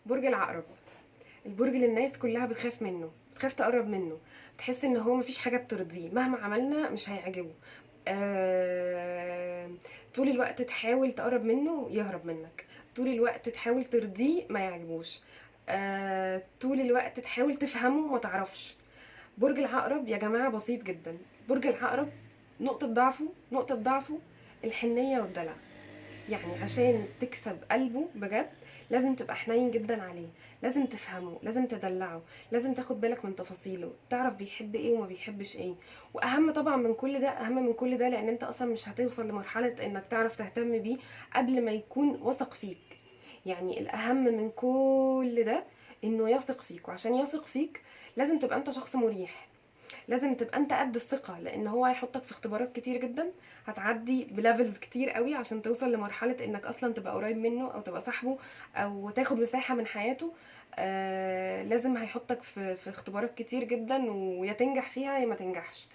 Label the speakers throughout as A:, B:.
A: برج العقرب، البرج اللي الناس كلها بتخاف منه، بتخاف تقرب منه، بتحس ان هو مفيش حاجه بترضيه، مهما عملنا مش هيعجبه. آه... طول الوقت تحاول تقرب منه يهرب منك، طول الوقت تحاول ترضيه ما يعجبوش. طول الوقت تحاول تفهمه ما تعرفش. برج العقرب يا جماعه بسيط جدا. برج العقرب نقطه ضعفه الحنيه والدلع. يعني عشان تكسب قلبه بجد لازم تبقى حنين جدا عليه، لازم تفهمه، لازم تدلعه، لازم تاخد بالك من تفاصيله، تعرف بيحب ايه وما بيحبش ايه. واهم طبعا من كل ده، اهم من كل ده، لان انت اصلا مش هتوصل لمرحلة انك تعرف تهتم بيه قبل ما يكون واثق فيك. يعني الاهم من كل ده انه يثق فيك، وعشان يثق فيك لازم تبقى انت شخص مريح، لازم تبقى انت قد الثقة، لان هو هيحطك في اختبارات كتير جدا، هتعدي بليفلز كتير قوي عشان توصل لمرحلة انك اصلا تبقى قريب منه او تبقى صاحبه او تاخد مساحة من حياته. لازم هيحطك في اختبارات كتير جدا، ويا تنجح فيها يا ما تنجحش.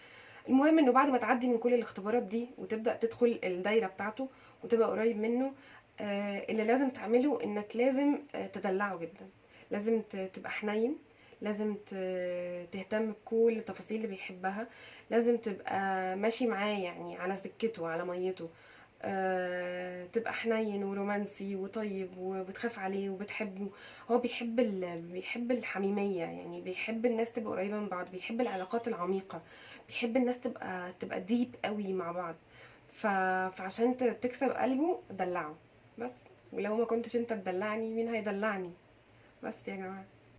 A: المهم انه بعد ما تعدي من كل الاختبارات دي وتبدأ تدخل الدايرة بتاعته وتبقى قريب منه، اللي لازم تعمله انك لازم تدلعه جدا، لازم تبقى حنين، لازم تهتم بكل التفاصيل اللي بيحبها، لازم تبقى ماشي معاه يعني على سكته على ميته. تبقى حنين ورومانسي وطيب وبتخاف عليه وبتحبه. هو بيحب الحميمية، يعني بيحب الناس تبقى قريبة من بعض، بيحب العلاقات العميقة، بيحب الناس تبقى ديب قوي مع بعض. فعشان تكسب قلبه دلعه بس. ولو ما كنتش انت تدلعني مين هيدلعني؟ بس يا جماعة.